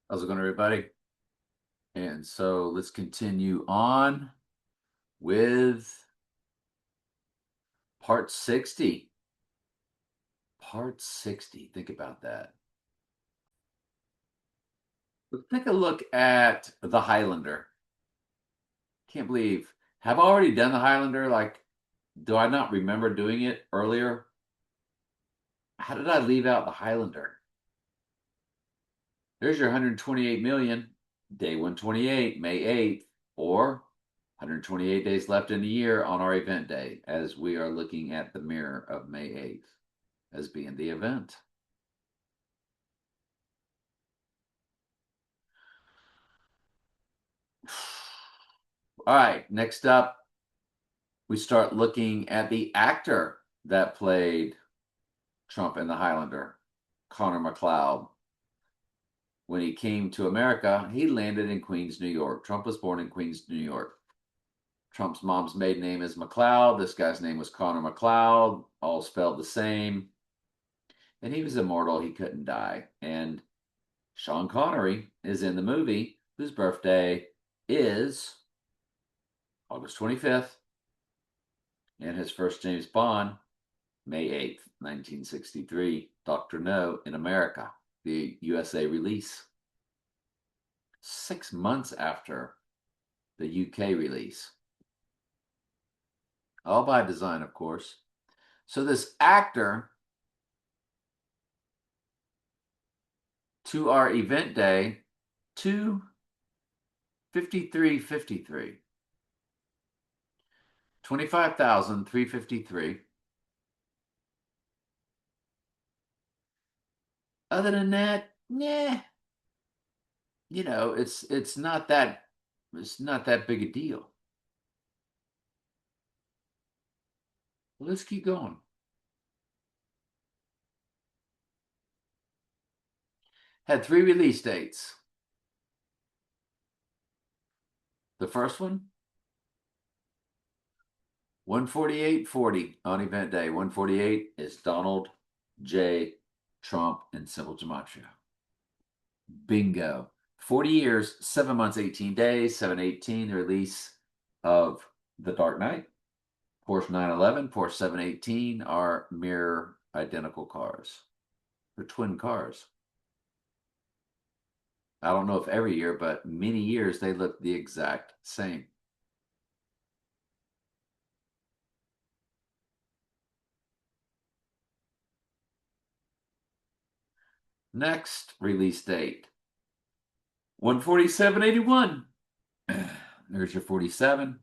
How's it going, everybody? And so let's continue on with part 60. Part 60. Think about that. Let's take a look at the Highlander. Can't believe, have I already done the Highlander? Like, do I not remember doing it earlier? How did I leave out the Highlander? There's your 128 million, day 128, May 8th, or 128 days left in the year on our event day, as we are looking at the mirror of May 8th as being the event. All right, next up, we start looking at the actor that played Trump in the Highlander, Connor McLeod. When he came to America, he landed in Queens, New York. Trump was born in Queens, New York. Trump's mom's maiden name is McLeod. This guy's name was Connor McLeod, all spelled the same. And he was immortal. He couldn't die. And Sean Connery is in the movie, whose birthday is August 25th. And his first James Bond, May 8th, 1963, Dr. No in America, the USA release. 6 months after the UK release. All by design, of course. So this actor, to our event day, 253.53. 25,353. Other than that, yeah, it's not that big a deal. Well, let's keep going. Had 3 release dates. The first one, 148.40 on event day. 148 is Donald J. Trump and Simple Gematria. Bingo. 40 years, 7 months, 18 days, 718, the release of The Dark Knight. Porsche 911, Porsche 718 are mirror identical cars. They're twin cars. I don't know if every year, but many years they look the exact same. Next release date, 147.81. There's your 47.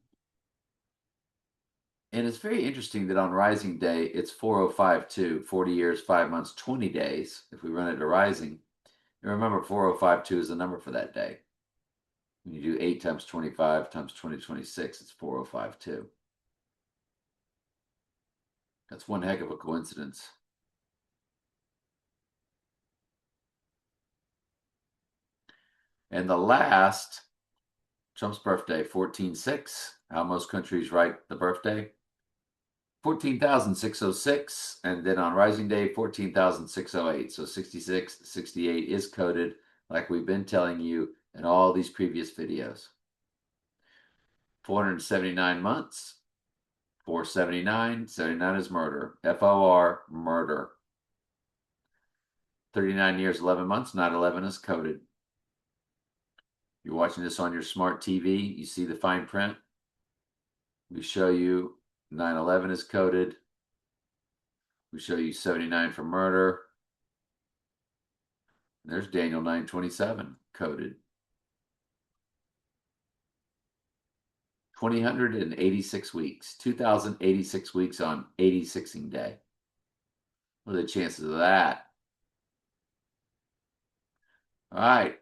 And it's very interesting that on Rising Day, it's 4052, 40 years, 5 months, 20 days. If we run it to Rising, and remember 4052 is the number for that day. When you do 8 times 25 times 2026, it's 4052. That's one heck of a coincidence. And the last, Trump's birthday, 14/6. How most countries write the birthday? 14,606. And then on Rising Day, 14,608. So 66, 68 is coded like we've been telling you in all these previous videos. 479 months, 479, 79 is murder. FOR, murder. 39 years, 11 months, 9/11 is coded. You're watching this on your smart TV, you see the fine print. We show you 9/11 is coded. We show you 79 for murder. There's Daniel 927 coded. 2,086 weeks, 2,086 weeks on 86ing day. What are the chances of that? All right,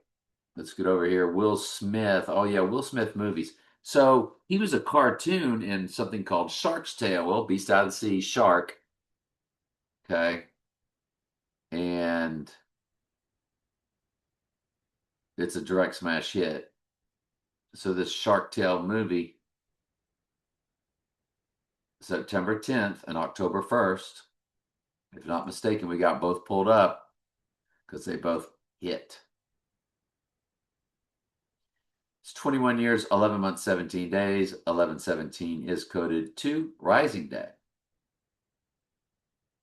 let's get over here. Will Smith. Oh, yeah, Will Smith movies. So he was a cartoon in something called Shark's Tale. Well, Beast Out of the Sea, Shark. Okay. And it's a direct smash hit. So this Shark Tale movie, September 10th and October 1st, if not mistaken, we got both pulled up because they both hit. It's 21 years, 11 months, 17 days. 1117 is coded to Rising Day.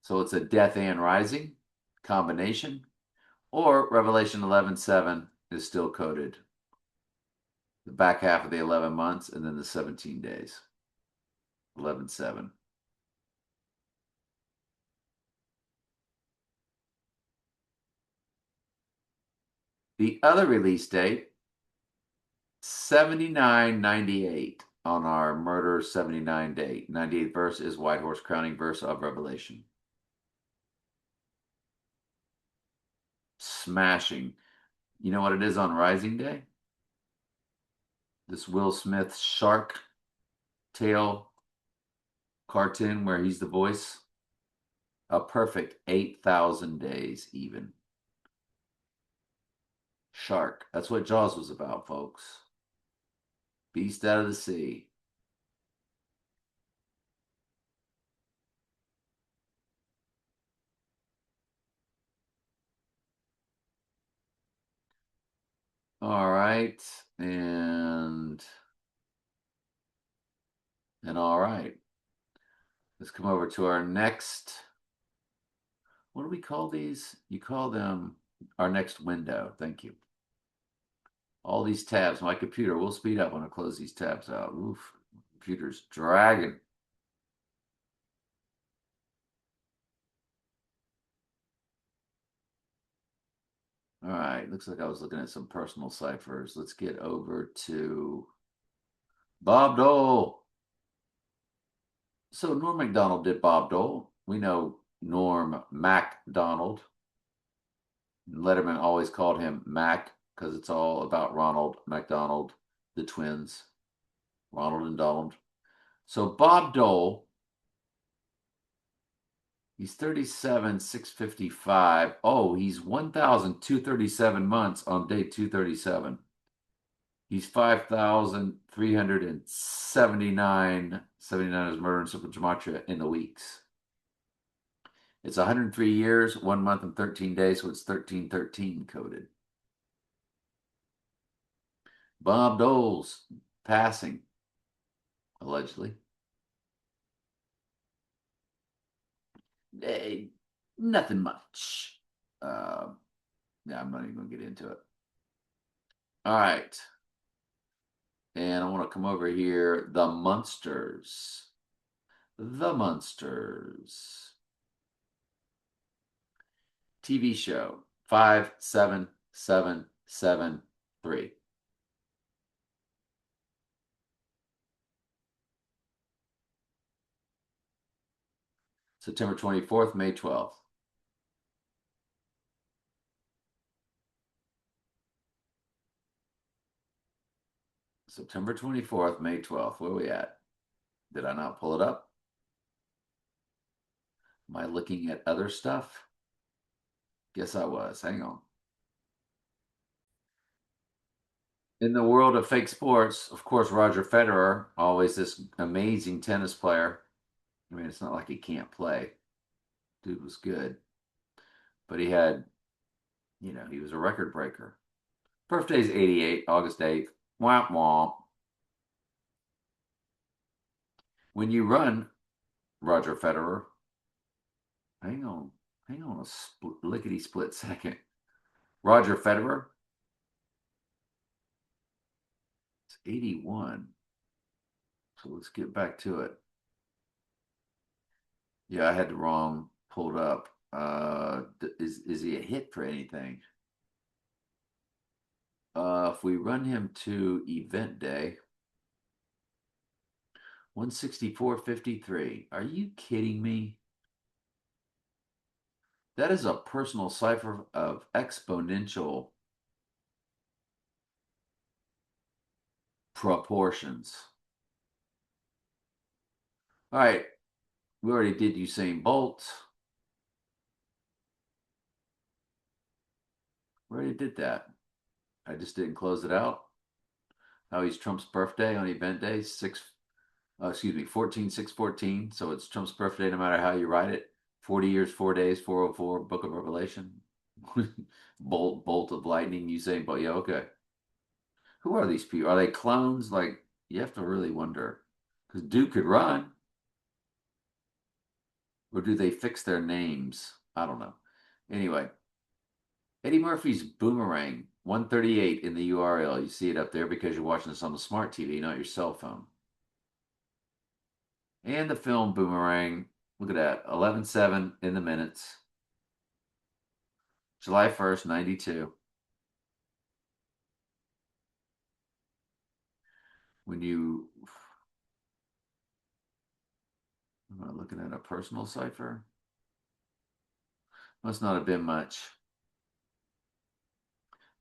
So it's a death and rising combination, or Revelation 11:7 is still coded. The back half of the 11 months and then the 17 days. 11:7. The other release date, 7998 on our murder 79 date. 98th verse is White Horse crowning verse of Revelation. Smashing. You know what it is on Rising Day? This Will Smith shark tail cartoon where he's the voice. A perfect 8,000 days even. Shark. That's what Jaws was about, folks. Beast out of the sea. All right. And all right. Let's come over to our next. What do we call these? You call them our next window. Thank you. All these tabs. My computer will speed up when I close these tabs out. Oof. Computer's dragging. All right. Looks like I was looking at some personal ciphers. Let's get over to Bob Dole. So Norm MacDonald did Bob Dole. We know Norm MacDonald. Letterman always called him Mac because it's all about Ronald MacDonald, the twins, Ronald and Donald. So Bob Dole, he's 37, 655. Oh, he's 1,237 months on day 237. He's 5,379. 79 is murder and simple gematria in the weeks. It's 103 years, 1 month, and 13 days, so it's 1313 coded. Bob Dole's passing, allegedly. Nothing much. Yeah, I'm not even going to get into it. All right. And I want to come over here. The Munsters. The Munsters. TV show 57773. September 24th, May 12th. September 24th, May 12th. Where are we at? Did I not pull it up? Am I looking at other stuff? Guess I was. Hang on. In the world of fake sports, of course, Roger Federer, always this amazing tennis player. I mean, it's not like he can't play. Dude was good. But he had, he was a record breaker. Birthday's 88, August 8th. Womp womp. When you run, Roger Federer, hang on a lickety split second. Roger Federer, it's 81. So let's get back to it. Yeah, I had the wrong pulled up. Is he a hit for anything? If we run him to event day, 164.53. Are you kidding me? That is a personal cipher of exponential proportions. All right, we already did Usain Bolt. We already did that. I just didn't close it out. How he's Trump's birthday on event day, 14/6/14. So it's Trump's birthday no matter how you write it. 40 years, 4 days, 404, Book of Revelation. Bolt of lightning, Usain Bolt. Yeah, okay. Who are these people? Are they clones? Like, you have to really wonder. Because Duke could run, or do they fix their names? I don't know. Anyway, Eddie Murphy's Boomerang, 138 in the URL. You see it up there because you're watching this on the smart TV, not your cell phone. And the film Boomerang, look at that, 11:07 in the minutes. July 1st, 92. When you, am I looking at a personal cipher? Must not have been much.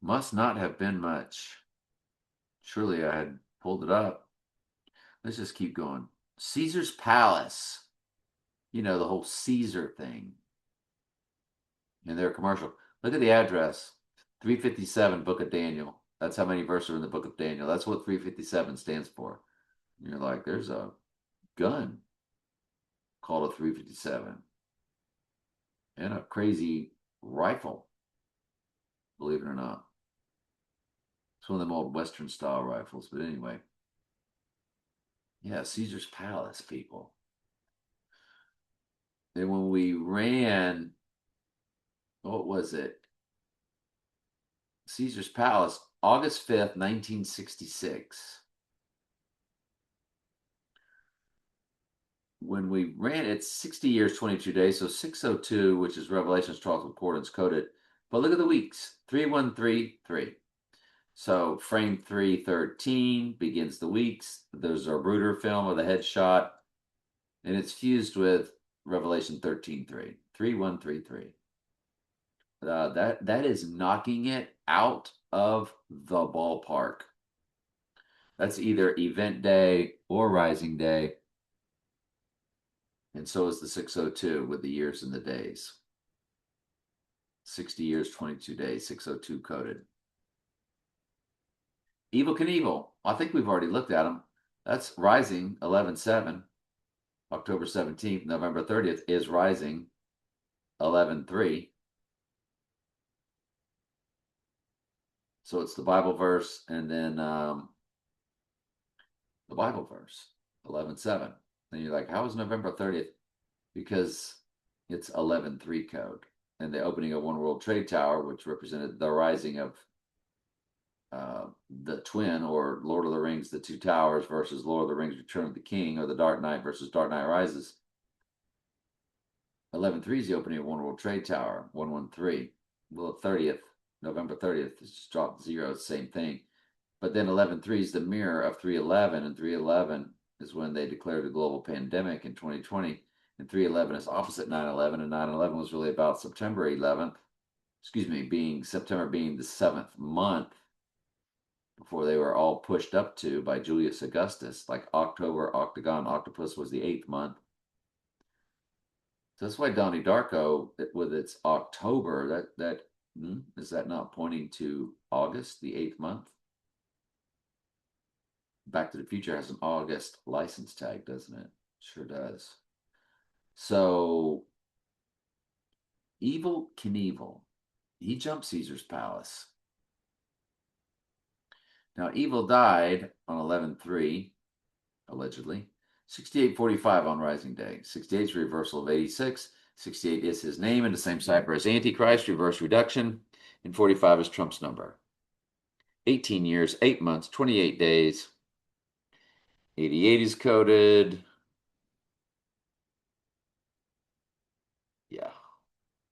Must not have been much. Surely I had pulled it up. Let's just keep going. Caesar's Palace. You know, the whole Caesar thing in their commercial. Look at the address 357 Book of Daniel. That's how many verses are in the Book of Daniel. That's what 357 stands for. And you're like, there's a gun called a 357 and a crazy rifle, believe it or not. It's one of them old Western style rifles. But anyway, yeah, Caesar's Palace, people. Then when we ran, what was it? Caesar's Palace, August 5th, 1966. When we ran it, 60 years, 22 days. So 602, which is Revelation's 12th Concordance coded. But look at the weeks 3133. So frame 313 begins the weeks. There's a Bruder film with a headshot, and it's fused with Revelation 13:3. 3133. That is knocking it out of the ballpark. That's either event day or rising day. And so is the 602 with the years and the days. 60 years, 22 days, 602 coded. Evel Knievel. I think we've already looked at them. That's rising 11/7. October 17th. November 30th is rising 11/3. So it's the Bible verse and then the Bible verse 11/7. And you're like, how is November 30th? Because it's 11/3 code. And the opening of One World Trade Tower, which represented the rising of the twin, or Lord of the Rings, The Two Towers versus Lord of the Rings, Return of the King, or The Dark Knight versus Dark Knight Rises. 11/3 is the opening of One World Trade Tower, 113. Well, 30th, November 30th, is just dropped zero, same thing. But then 11/3 is the mirror of 3/11, and 3/11 is when they declared a global pandemic in 2020. And 3/11 is opposite 9/11, and 9/11 was really about September 11th. Excuse me, September being the 7th month before they were all pushed up to by Julius Augustus. Like October, Octagon, Octopus was the 8th month. So that's why Donnie Darko, with its October, is that not pointing to August, the 8th month? Back to the Future has an August license tag, doesn't it? Sure does. So Evel Knievel, he jumped Caesar's Palace. Now Evel died on 11/3, allegedly. 6845 on Rising Day. 68 is reversal of 86. 68 is his name in the same cipher as Antichrist, reverse reduction. And 45 is Trump's number. 18 years, 8 months, 28 days. 88 is coded. Yeah.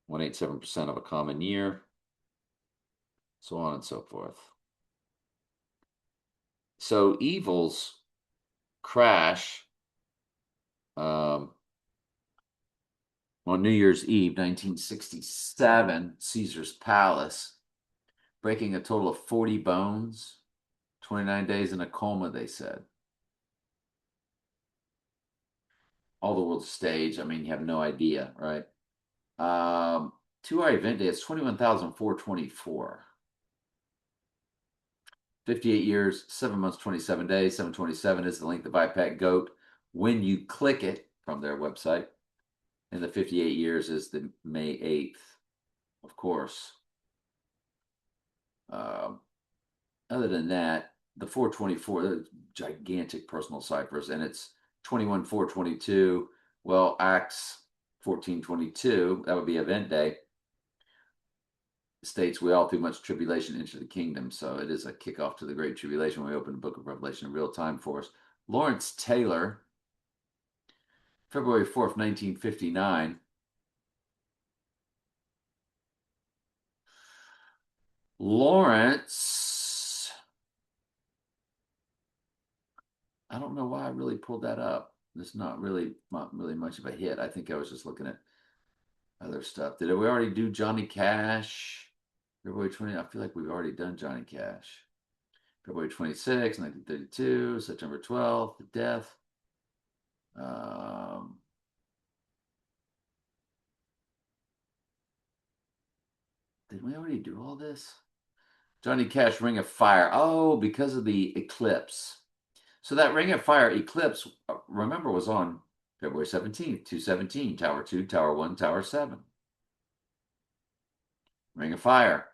187% of a common year. So on and so forth. So Evil's crash on New Year's Eve, 1967, Caesar's Palace, breaking a total of 40 bones, 29 days in a coma, they said. All the world's stage. I mean, you have no idea, right? 2-hour event day, it's 21,424. 58 years, 7 months, 27 days. 727 is the length of IPAC GOAT when you click it from their website. And the 58 years is the May 8th, of course. Other than that, the 424, the gigantic personal ciphers, and it's 21-4-22. Well, Acts 14:22, that would be event day, states we all through much tribulation enter the kingdom. So it is a kickoff to the great tribulation when we open the book of Revelation in real time for us. Lawrence Taylor, February 4th, 1959. Lawrence, I don't know why I really pulled that up. It's not really much of a hit. I think I was just looking at other stuff. Did we already do Johnny Cash? February 20. I feel like we've already done Johnny Cash. February 26, 1932, September 12th, the death. Did we already do all this? Johnny Cash, Ring of Fire. Oh, because of the eclipse. So that Ring of Fire eclipse, remember, was on February 17th, 217, Tower 2, Tower 1, Tower 7. Ring of Fire.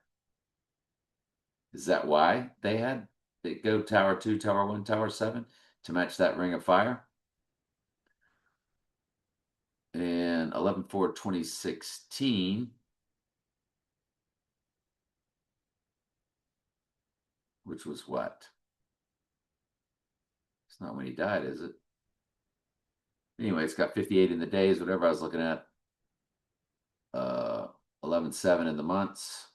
Is that why they had it go Tower 2, Tower 1, Tower 7 to match that Ring of Fire? And 11/4/2016, which was what? It's not when he died, is it? Anyway, it's got 58 in the days, whatever I was looking at. 11/7 in the months.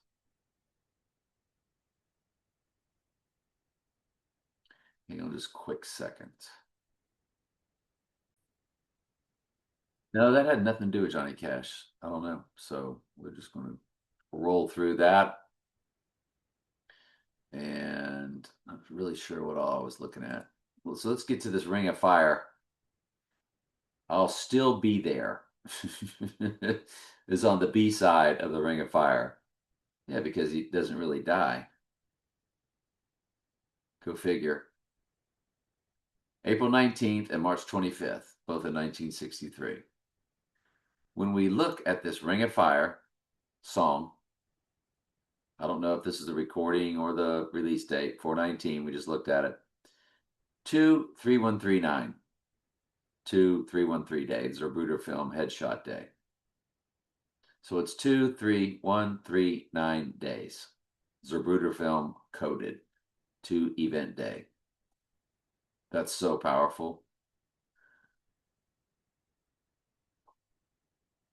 Hang on just a quick second. No, that had nothing to do with Johnny Cash. I don't know. So we're just going to roll through that. And I'm not really sure what all I was looking at. Well, so let's get to this Ring of Fire. I'll Still Be There is on the B side of the Ring of Fire. Yeah, because he doesn't really die. Go figure. April 19th and March 25th, both in 1963. When we look at this Ring of Fire song, I don't know if this is the recording or the release date, 4/19, we just looked at it. 2/3/139. 2/3/13 day, Zapruder film headshot day. So it's 2/3/139 days. Zapruder film coded to event day. That's so powerful.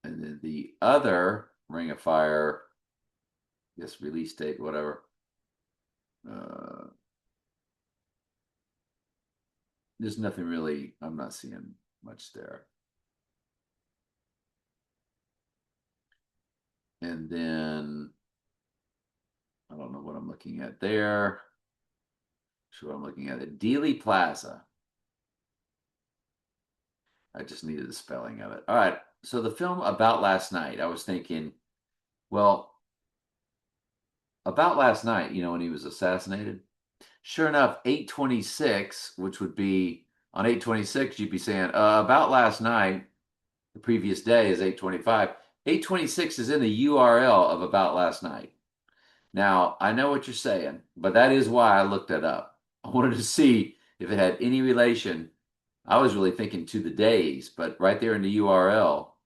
And then the other Ring of Fire, I guess release date, whatever. There's nothing really, I'm not seeing much there. And then I don't know what I'm looking at there. Sure, I'm looking at it. Dealey Plaza. I just needed the spelling of it. All right. So the film About Last Night, I was thinking, well, about last night, when he was assassinated. Sure enough, 8/26, which would be on 8/26, you'd be saying, about last night, the previous day is 8/25. 8/26 is in the URL of About Last Night. Now, I know what you're saying, but that is why I looked it up. I wanted to see if it had any relation. I was really thinking to the days, but right there in the URL.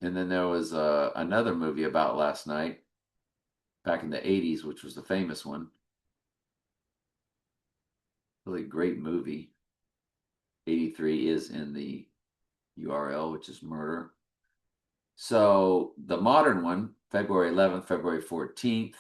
And then there was another movie About Last Night back in the 80s, which was the famous one. Really great movie. 83 is in the URL, which is murder. So the modern one, February 11th, February 14th.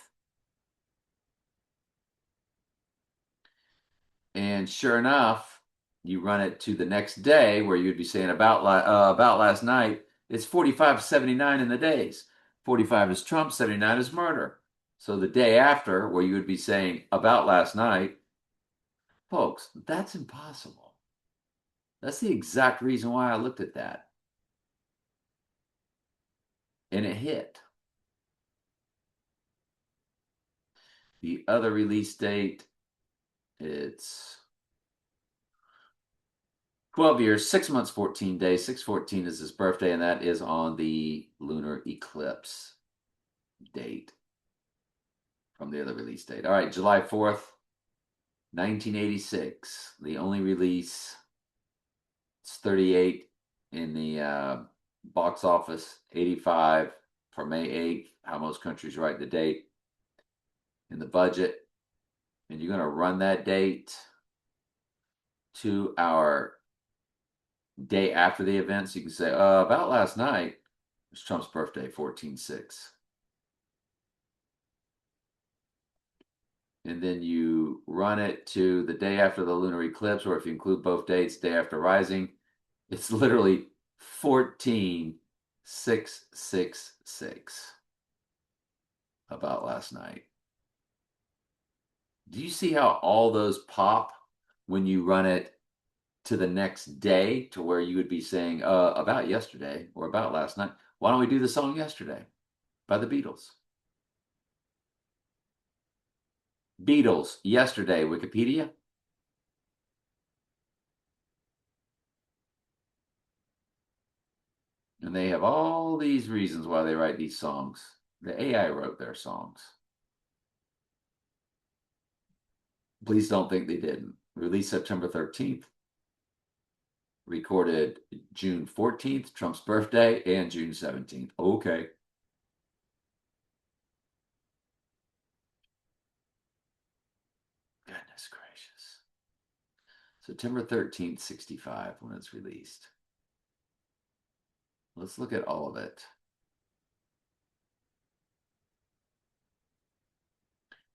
And sure enough, you run it to the next day where you'd be saying about last night. It's 45/79 in the days. 45 is Trump, 79 is murder. So the day after, where you would be saying about last night, folks, that's impossible. That's the exact reason why I looked at that. And it hit. The other release date, it's 12 years, 6 months, 14 days. 6/14 is his birthday, and that is on the lunar eclipse date. from the other release date. All right, July 4th, 1986. The only release. It's 38 in the box office, 85 for May 8th, how most countries write the date in the budget. And you're going to run that date to our day after the event. So you can say, about last night, it was Trump's birthday, 14/6. And then you run it to the day after the lunar eclipse, or if you include both dates, day after rising, it's literally 14/666 about last night. Do you see how all those pop when you run it to the next day to where you would be saying, about yesterday or about last night? Why don't we do the song Yesterday by the Beatles? Beatles, Yesterday, Wikipedia. And they have all these reasons why they write these songs. The AI wrote their songs. Please don't think they didn't. Released September 13th. Recorded June 14th, Trump's birthday, and June 17th. Okay. Goodness gracious. September 13th, 65, when it's released. Let's look at all of it.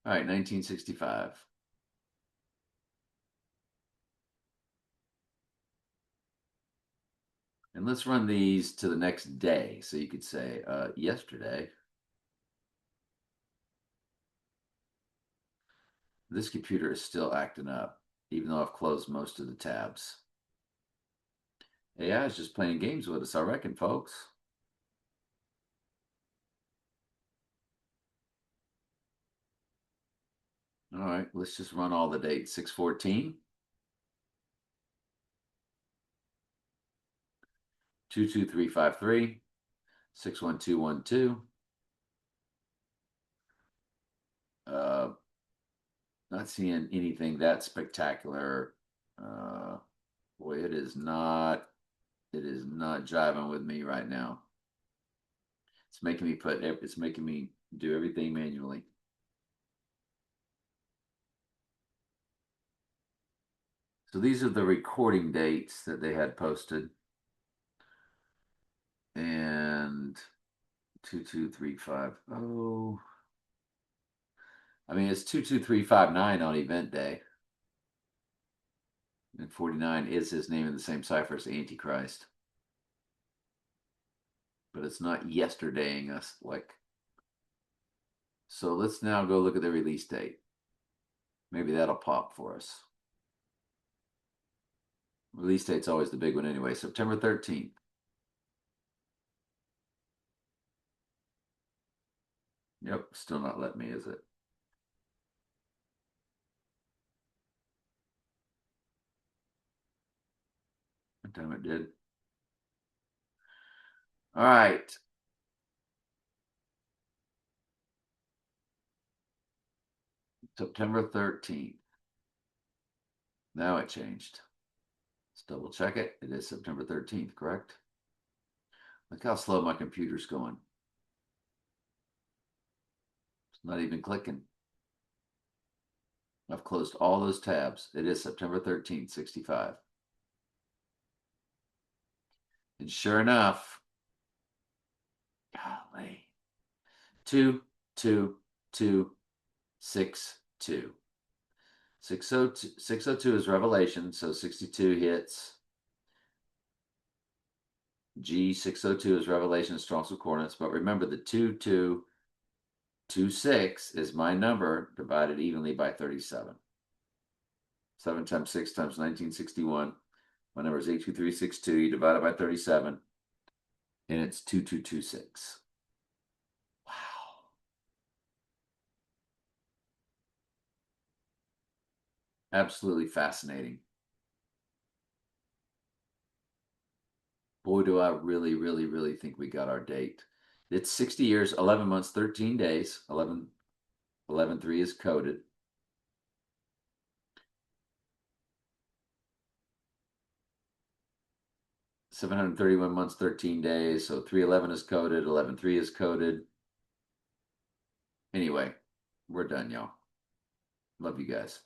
All right, 1965. And let's run these to the next day. So you could say, yesterday. This computer is still acting up, even though I've closed most of the tabs. AI is just playing games with us, I reckon, folks. All right, let's just run all the dates. 6/14, 22353, 61212. Not seeing anything that spectacular. Boy, it is not jiving with me right now. It's making me do everything manually. So these are the recording dates that they had posted. And 22350. I mean, it's 22359 on event day. And 49 is his name in the same cipher as the Antichrist. But it's not yesterdaying us like. So let's now go look at the release date. Maybe that'll pop for us. Release date's always the big one anyway. September 13th. Yep, still not letting me, is it? What time it did? All right. September 13th. Now it changed. Let's double check it. It is September 13th, correct? Look how slow my computer's going. It's not even clicking. I've closed all those tabs. It is September 13th, 65. And sure enough, golly, 22262. 602 is Revelation, so 62 hits. G602 is Revelation, Strong's Concordance. But remember, the 2226 is my number divided evenly by 37. 7 times 6 times 1961. My number is 82362. You divide it by 37, and it's 2226. Wow. Absolutely fascinating. Boy, do I really, really, really think we got our date. It's 60 years, 11 months, 13 days, 11 11.3 is coded. $731 months, 13 days. So 311 is coded, 11.3 is coded. Anyway, we're done, y'all. Love you guys.